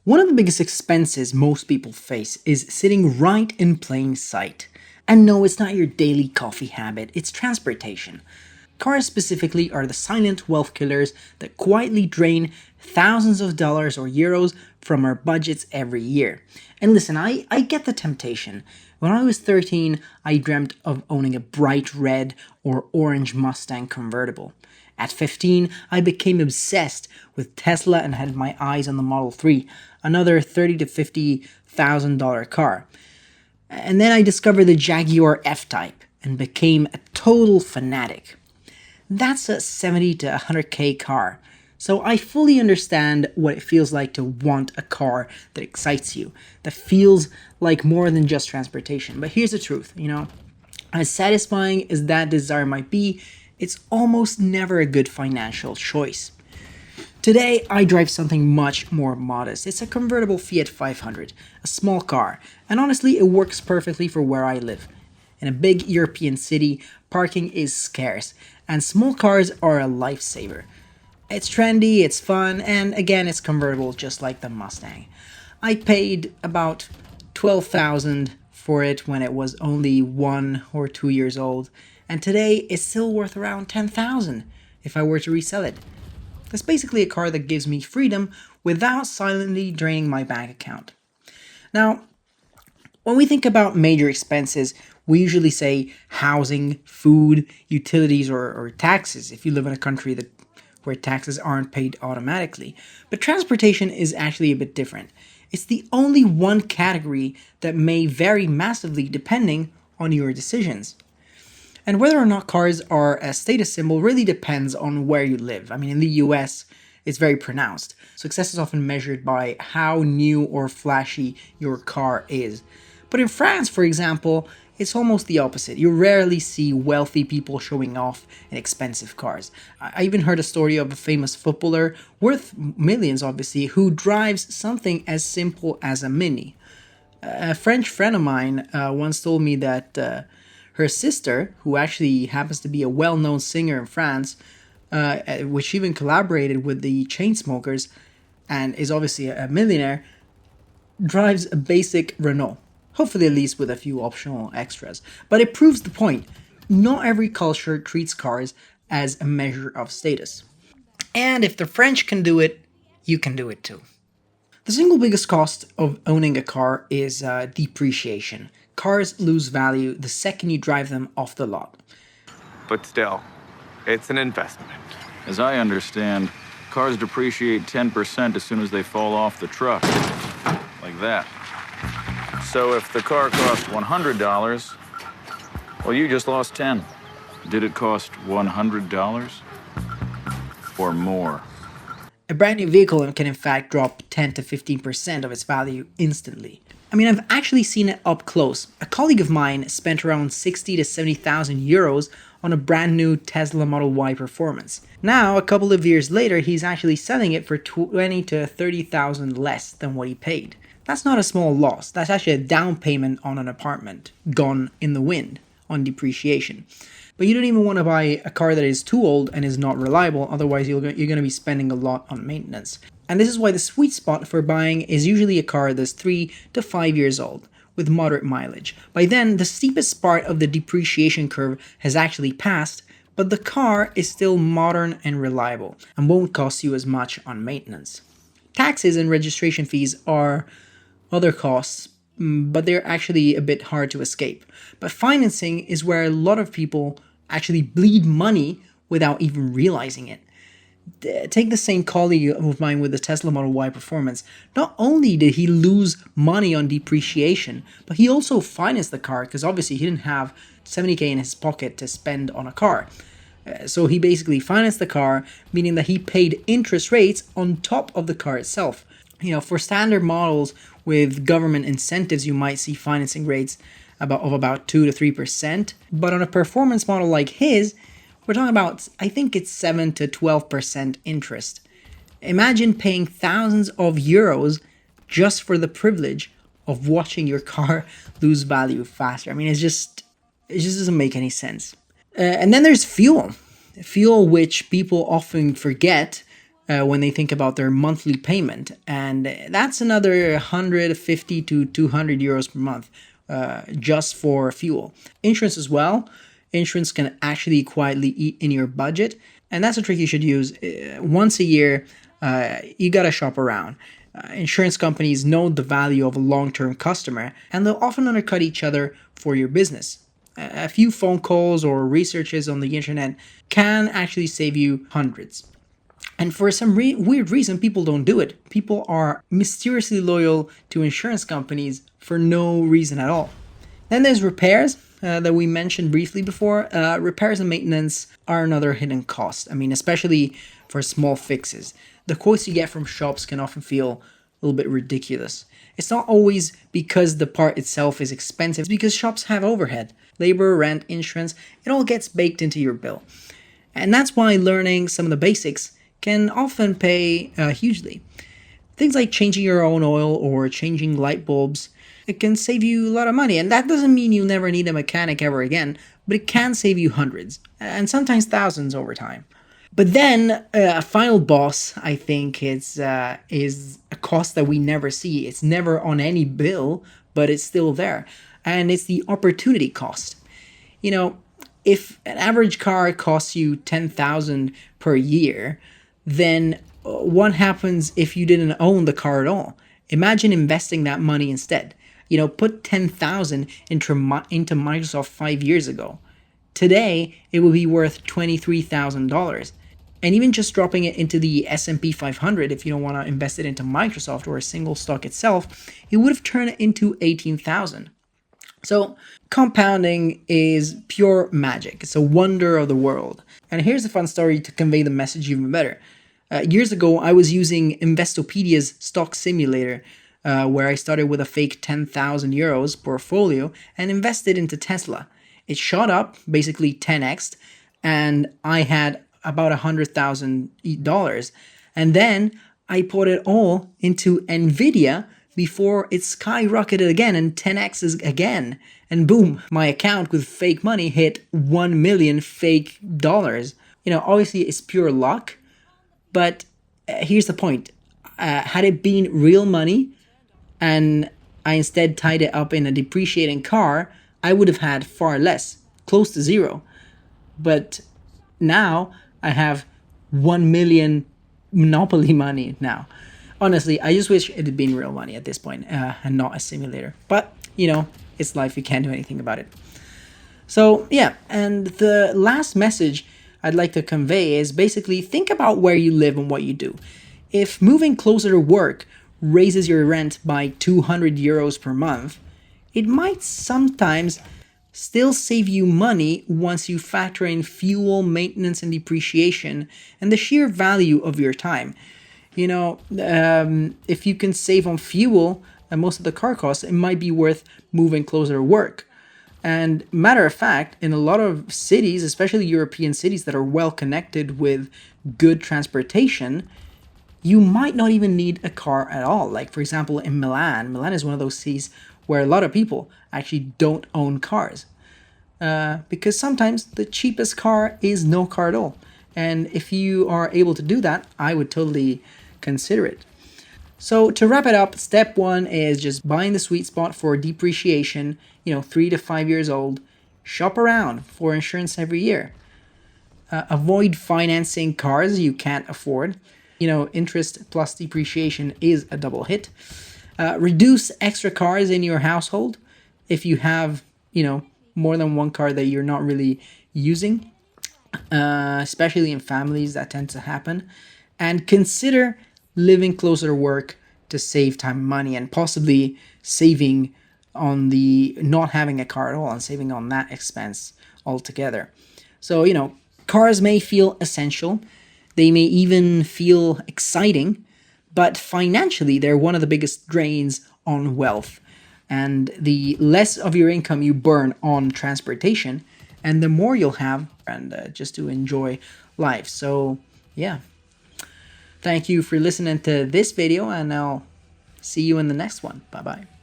One of the biggest expenses most people face is sitting right in plain sight. And no, it's not your daily coffee habit, it's transportation. Cars specifically are the silent wealth killers that quietly drain thousands of dollars or euros from our budgets every year. And listen, I get the temptation. When I was 13, I dreamt of owning a bright red or orange Mustang convertible. At 15, I became obsessed with Tesla and had my eyes on the Model 3, another $30,000 to $50,000 car. And then I discovered the Jaguar F-Type and became a total fanatic. That's a 70 to 100k car. So I fully understand what it feels like to want a car that excites you, that feels like more than just transportation. But here's the truth, as satisfying as that desire might be, it's almost never a good financial choice. Today, I drive something much more modest. It's a convertible Fiat 500, a small car, and honestly, it works perfectly for where I live. In a big European city, parking is scarce, and small cars are a lifesaver. It's trendy, it's fun, and again, it's convertible just like the Mustang. I paid about 12,000 for it when it was only 1 or 2 years old, and today it's still worth around 10,000 if I were to resell it. It's basically a car that gives me freedom without silently draining my bank account. Now, when we think about major expenses, we usually say housing, food, utilities, or taxes if you live in a country where taxes aren't paid automatically. But transportation is actually a bit different. It's the only one category that may vary massively depending on your decisions. And whether or not cars are a status symbol really depends on where you live. I mean, in the US, it's very pronounced. Success is often measured by how new or flashy your car is. But in France, for example, it's almost the opposite. You rarely see wealthy people showing off in expensive cars. I even heard a story of a famous footballer, worth millions obviously, who drives something as simple as a Mini. A French friend of mine once told me that her sister, who actually happens to be a well-known singer in France, which even collaborated with the Chainsmokers and is obviously a millionaire, drives a basic Renault. Hopefully at least with a few optional extras. But it proves the point. Not every culture treats cars as a measure of status. And if the French can do it, you can do it too. The single biggest cost of owning a car is depreciation. Cars lose value the second you drive them off the lot. But still, it's an investment. As I understand, cars depreciate 10% as soon as they fall off the truck. Like that. So if the car cost $100, well, you just lost 10. Did it cost $100? Or more? A brand new vehicle can in fact drop 10 to 15% of its value instantly. I mean, I've actually seen it up close. A colleague of mine spent around 60 to 70,000 euros on a brand new Tesla Model Y Performance. Now, a couple of years later, he's actually selling it for 20 to 30,000 less than what he paid. That's not a small loss. That's actually a down payment on an apartment gone in the wind on depreciation. But you don't even want to buy a car that is too old and is not reliable, otherwise you're going to be spending a lot on maintenance. And this is why the sweet spot for buying is usually a car that's 3 to 5 years old, with moderate mileage. By then, the steepest part of the depreciation curve has actually passed, but the car is still modern and reliable, and won't cost you as much on maintenance. Taxes and registration fees are other costs, but they're actually a bit hard to escape. But financing is where a lot of people actually bleed money without even realizing it. Take the same colleague of mine with the Tesla Model Y Performance. Not only did he lose money on depreciation, but he also financed the car because obviously he didn't have 70k in his pocket to spend on a car. So he basically financed the car, meaning that he paid interest rates on top of the car itself. For standard models with government incentives, you might see financing rates of about 2 to 3%. But on a performance model like his, we're talking about, I think it's 7 to 12% interest. Imagine paying thousands of euros just for the privilege of watching your car lose value faster. I mean, it just doesn't make any sense. And then there's fuel, which people often forget when they think about their monthly payment, and that's another 150 to 200 euros per month just for fuel. Insurance as well. Insurance can actually quietly eat in your budget, and that's a trick you should use. Once a year, you gotta shop around. Insurance companies know the value of a long-term customer, and they'll often undercut each other for your business. A few phone calls or researches on the internet can actually save you hundreds. And for some weird reason, people don't do it. People are mysteriously loyal to insurance companies for no reason at all. Then there's repairs that we mentioned briefly before. Repairs and maintenance are another hidden cost. I mean, especially for small fixes. The quotes you get from shops can often feel a little bit ridiculous. It's not always because the part itself is expensive, it's because shops have overhead. Labor, rent, insurance, it all gets baked into your bill. And that's why learning some of the basics can often pay hugely. Things like changing your own oil or changing light bulbs, it can save you a lot of money. And that doesn't mean you'll never need a mechanic ever again, but it can save you hundreds and sometimes thousands over time. But then a final boss, I think, is a cost that we never see. It's never on any bill, but it's still there. And it's the opportunity cost. You know, if an average car costs you 10,000 per year, then what happens if you didn't own the car at all? Imagine investing that money instead. You know, put 10,000 into Microsoft 5 years ago. Today, it will be worth $23,000. And even just dropping it into the S&P 500, if you don't want to invest it into Microsoft or a single stock itself, it would have turned it into 18,000. So compounding is pure magic. It's a wonder of the world. And here's a fun story to convey the message even better. Years ago, I was using Investopedia's stock simulator, where I started with a fake 10,000 euros portfolio and invested into Tesla. It shot up, basically 10x, and I had about $100,000. And then I put it all into Nvidia before it skyrocketed again and 10x's again. And boom, my account with fake money hit 1 million fake dollars. You know, obviously it's pure luck, but here's the point. Had it been real money and I instead tied it up in a depreciating car, I would have had far less, close to zero. But now I have 1 million monopoly money now. Honestly, I just wish it had been real money at this point and not a simulator. But, you know, it's life. You can't do anything about it. So, yeah, and the last message I'd like to convey is basically think about where you live and what you do. If moving closer to work raises your rent by 200 euros per month, it might sometimes still save you money once you factor in fuel, maintenance, and depreciation, and the sheer value of your time. You know, if you can save on fuel and most of the car costs, it might be worth moving closer to work. And matter of fact, in a lot of cities, especially European cities that are well connected with good transportation, you might not even need a car at all. Like, for example, in Milan is one of those cities where a lot of people actually don't own cars. Because sometimes the cheapest car is no car at all. And if you are able to do that, I would totally consider it. So to wrap it up, step one is just buying the sweet spot for depreciation, 3 to 5 years old. Shop around for insurance every year. Avoid financing cars you can't afford. Interest plus depreciation is a double hit. Reduce extra cars in your household if you have, more than one car that you're not really using, especially in families, that tends to happen. And consider living closer to work to save time and money, and possibly saving on the not having a car at all and saving on that expense altogether. So, cars may feel essential. They may even feel exciting, but financially, they're one of the biggest drains on wealth. And the less of your income you burn on transportation, and the more you'll have and just to enjoy life. So, yeah. Thank you for listening to this video, and I'll see you in the next one. Bye-bye.